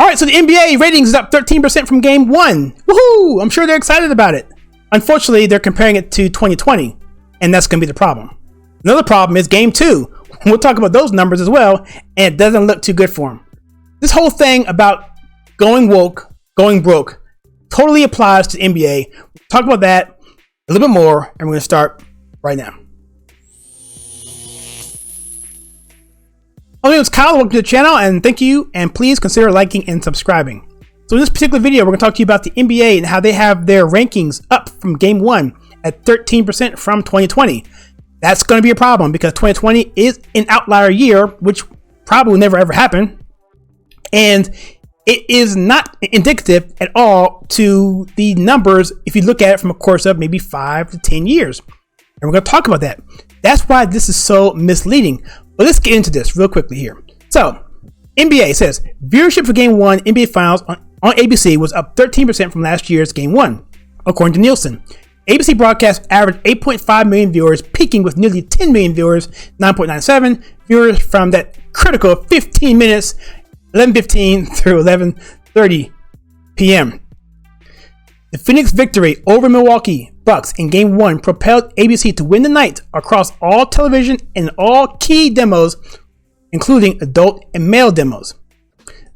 right, so the NBA ratings is up 13% from game 1. Woohoo! I'm sure they're excited about it. Unfortunately, they're comparing it to 2020, and that's going to be the problem. Another problem is game 2. We'll talk about those numbers as well, and it doesn't look too good for them. This whole thing about going woke, going broke, totally applies to the NBA. We'll talk about that a little bit more, and we're going to start right now. My name is Kyle, welcome to the channel, and thank you, and please consider liking and subscribing. So in this particular video, we're going to talk to you about the NBA and how they have their rankings up from game 1 at 13% from 2020. That's going to be a problem because 2020 is an outlier year, which probably will never ever happen. And it is not indicative at all to the numbers if you look at it from a course of maybe 5 to 10 years. And we're going to talk about that. That's why this is so misleading. But let's get into this real quickly here. So, NBA says viewership for Game 1 NBA Finals on ABC was up 13% from last year's Game 1, according to Nielsen. ABC broadcast averaged 8.5 million viewers, peaking with nearly 10 million viewers, 9.97 viewers from that critical 15 minutes, 11:15 through 11:30 p.m. The Phoenix victory over Milwaukee Bucks in Game 1 propelled ABC to win the night across all television and all key demos, including adult and male demos.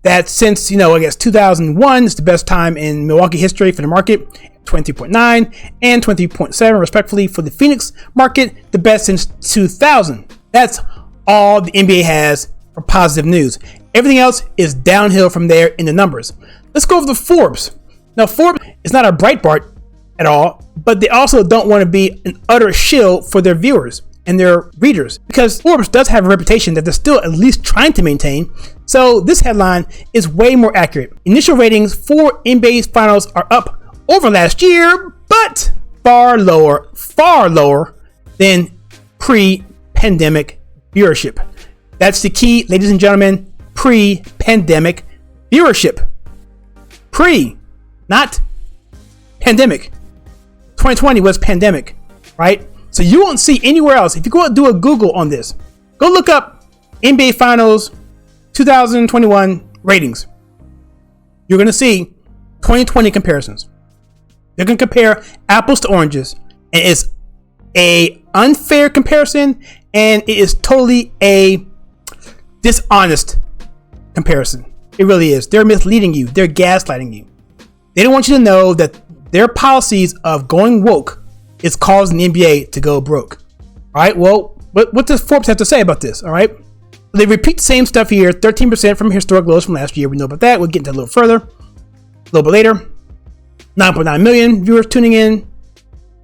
That since, 2001 is the best time in Milwaukee history for the market, 23.9 and 20.7 respectively for the Phoenix market, the best since 2000. That's all the NBA has for positive news. Everything else is downhill from there in the numbers. Let's go over to Forbes. Now, Forbes is not a Breitbart at all, but they also don't want to be an utter shill for their viewers and their readers because Forbes does have a reputation that they're still at least trying to maintain. So this headline is way more accurate. Initial ratings for NBA Finals are up over last year, but far lower than pre-pandemic viewership. That's the key, ladies and gentlemen, pre-pandemic viewership. Not pandemic. 2020 was pandemic, right? So you won't see anywhere else. If you go do a Google on this, go look up NBA Finals 2021 ratings. You're going to see 2020 comparisons. They're going to compare apples to oranges, and it's a unfair comparison, and it is totally a dishonest comparison. It really is. They're misleading you. They're gaslighting you. They don't want you to know that their policies of going woke is causing the NBA to go broke. All right. Well, what does Forbes have to say about this? All right. They repeat the same stuff here. 13% from historic lows from last year. We know about that. We'll get into a little further a little bit later. 9.9 million viewers tuning in.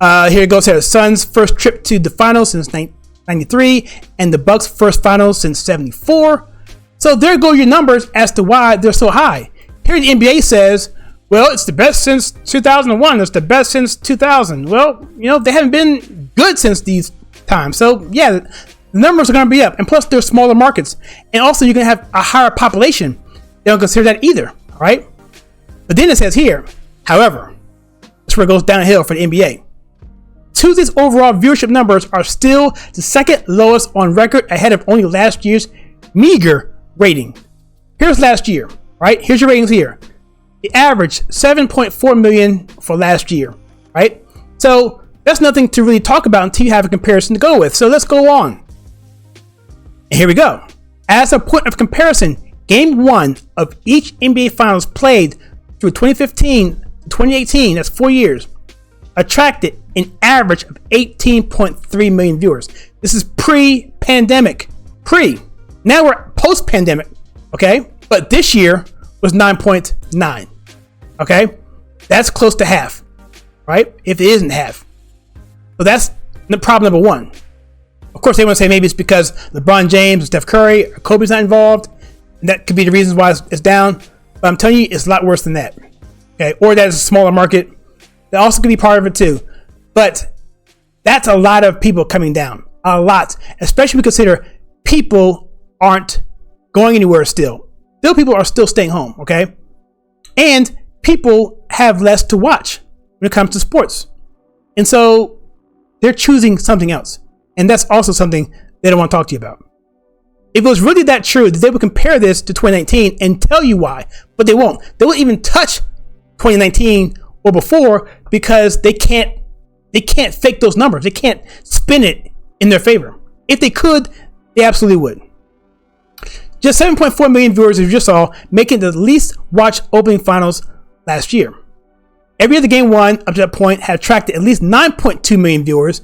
Here it goes. Here, the Suns' first trip to the finals since 1993, and the Bucks' first finals since 74. So there go your numbers as to why they're so high. Here the NBA says, well, it's the best since 2001. It's the best since 2000. Well, they haven't been good since these times. So, yeah, the numbers are going to be up. And plus, they're smaller markets. And also, you're going to have a higher population. They don't consider that either. All right? But then it says here, however, that's where it goes downhill for the NBA. Tuesday's overall viewership numbers are still the second lowest on record, ahead of only last year's meager rating. Here's last year, right? Here's your ratings here. It averaged 7.4 million for last year, right? So that's nothing to really talk about until you have a comparison to go with. So let's go on. And here we go. As a point of comparison, Game 1 of each NBA Finals played through 2015 to 2018, that's 4 years, attracted an average of 18.3 million viewers. This is pre-pandemic. Now we're post-pandemic, okay? But this year was 9.9, okay? That's close to half, right? If it isn't half. So that's the problem number one. Of course, they want to say maybe it's because LeBron James, Steph Curry, or Kobe's not involved, and that could be the reasons why it's down. But I'm telling you, it's a lot worse than that, okay? Or that it's a smaller market. That also could be part of it too. But that's a lot of people coming down. A lot. Especially when we consider people aren't going anywhere still. Still, people are still staying home, okay? And people have less to watch when it comes to sports. And so they're choosing something else. And that's also something they don't want to talk to you about. If it was really that true, that they would compare this to 2019 and tell you why. but they won't. They won't even touch 2019 or before because they can't fake those numbers. They can't spin it in their favor. If they could, they absolutely would. Just 7.4 million viewers, as you just saw, making the least watched opening finals last year. Every other game won up to that point had attracted at least 9.2 million viewers,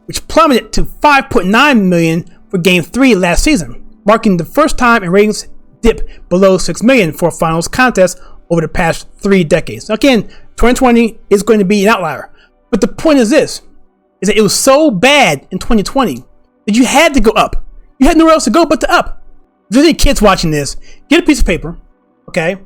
which plummeted to 5.9 million for Game 3 last season, marking the first time in ratings dip below 6 million for a finals contest over the past 3 decades. Now again, 2020 is going to be an outlier. But the point is this, is that it was so bad in 2020 that you had to go up. You had nowhere else to go but to up. If there's any kids watching this, get a piece of paper, okay,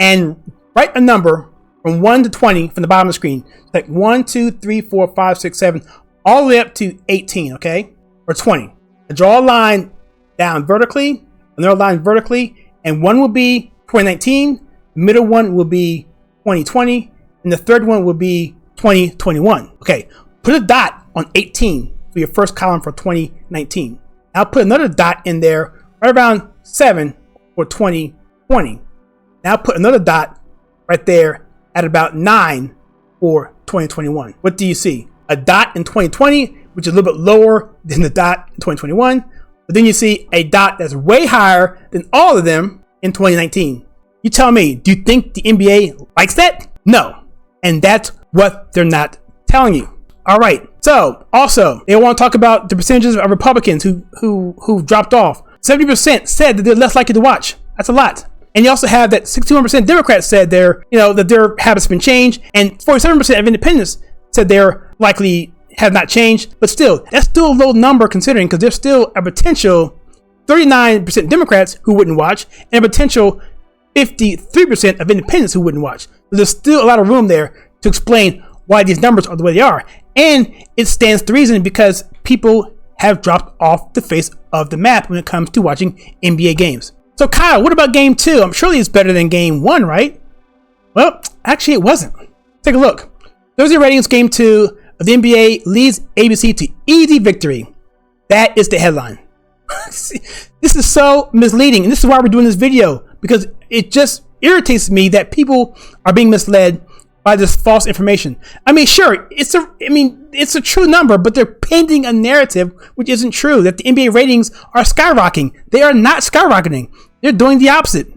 and write a number from 1 to 20 from the bottom of the screen. Like 1, 2, 3, 4, 5, 6, 7, all the way up to 18, okay, or 20. And draw a line down vertically, another line vertically, and one will be 2019, the middle one will be 2020, and the third one will be 2021. Okay, put a dot on 18 for your first column for 2019. Now put another dot in there right around 7 for 2020. Now put another dot right there at about 9 for 2021. What do you see? A dot in 2020, which is a little bit lower than the dot in 2021. But then you see a dot that's way higher than all of them in 2019. You tell me, do you think the NBA likes that? No. And that's what they're not telling you. All right. So also, they want to talk about the percentages of Republicans who dropped off. 70% said that they're less likely to watch. That's a lot. And you also have that 61% Democrats said that their habits have been changed, and 47% of independents said they're likely have not changed. But still, that's still a low number considering, because there's still a potential 39% Democrats who wouldn't watch, and a potential 53% of independents who wouldn't watch. So there's still a lot of room there to explain why these numbers are the way they are. And it stands to reason because people have dropped off the face of the map when it comes to watching NBA games. So Kyle, what about Game 2? I'm surely it's better than Game 1, right? Well, actually it wasn't. Take a look. Thursday ratings Game 2 of the NBA leads ABC to easy victory. That is the headline. This is so misleading, and this is why we're doing this video, because it just irritates me that people are being misled by this false information. I mean, sure, it's a true number, but they're painting a narrative which isn't true, that the NBA ratings are skyrocketing. They are not skyrocketing. They're doing the opposite.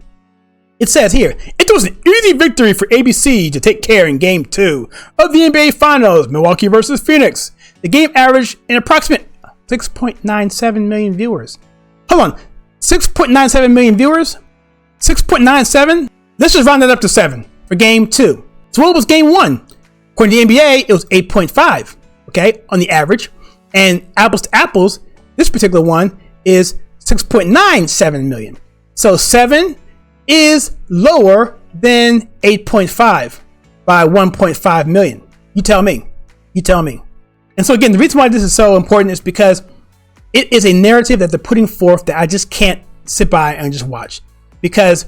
It says here, it was an easy victory for ABC to take care in Game 2 of the NBA Finals, Milwaukee versus Phoenix. The game averaged an approximate 6.97 million viewers. Hold on, 6.97 million viewers? 6.97? Let's just round that up to 7 for Game 2. So what was Game 1? According to the NBA, it was 8.5, okay, on the average. And apples to apples, this particular one is 6.97 million. So 7 is lower than 8.5 by 1.5 million. You tell me. You tell me. And so again, the reason why this is so important is because it is a narrative that they're putting forth that I just can't sit by and just watch. Because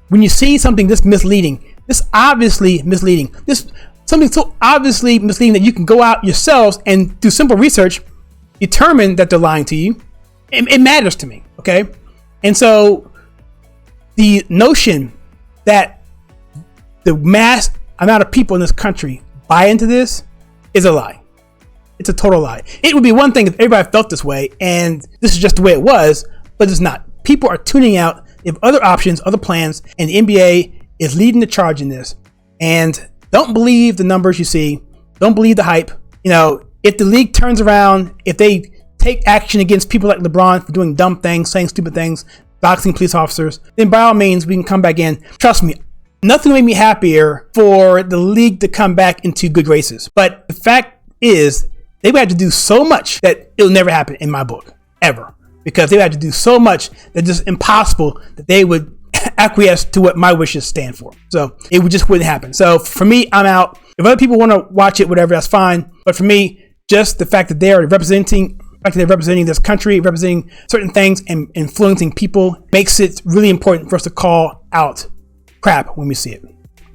when you see something this misleading, this obviously misleading, this something so obviously misleading that you can go out yourselves and do simple research, determine that they're lying to you, it matters to me, okay? And so the notion that the mass amount of people in this country buy into this is a lie. It's a total lie. It would be one thing if everybody felt this way and this is just the way it was, but it's not. People are tuning out. They have other options, other plans, and the NBA is leading the charge in this. And don't believe the numbers you see. Don't believe the hype. You know, if the league turns around, if they take action against people like LeBron for doing dumb things, saying stupid things, doxing police officers, then by all means, we can come back in. Trust me, nothing made me happier for the league to come back into good graces. But the fact is, they would have to do so much that it'll never happen in my book, ever. Because they would have to do so much that it's just impossible that they would acquiesce to what my wishes stand for. So it just wouldn't happen. So for me, I'm out. If other people want to watch it, whatever, that's fine. But for me, just the fact that they are representing this country, representing certain things and influencing people makes it really important for us to call out crap when we see it.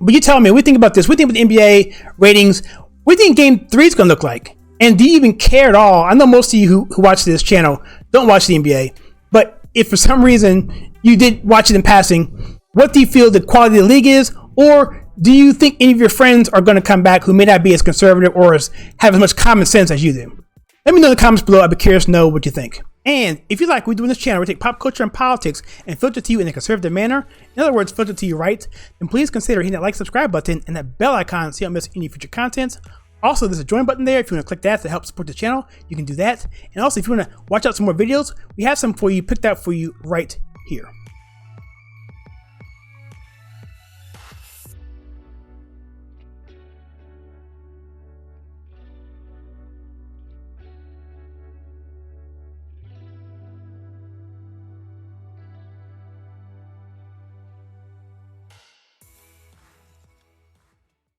But you tell me, what do you think about this? What do you think about the NBA ratings? What do you think Game 3 is going to look like? And do you even care at all? I know most of you who watch this channel don't watch the NBA, but if for some reason you did watch it in passing, What do you feel the quality of the league is? Or do you think any of your friends are going to come back who may not be as conservative or have as much common sense as you do? Let me know in the comments below. I'd be curious to know what you think. And if you like what we do in this channel, we take pop culture and politics and filter to you in a conservative manner, in other words, filter to you right, then please consider hitting that like, subscribe button and that bell icon so you don't miss any future content. Also, there's a join button there. If you want to click that to help support the channel, you can do that. And also, if you want to watch out some more videos, we have some for you picked out for you right here.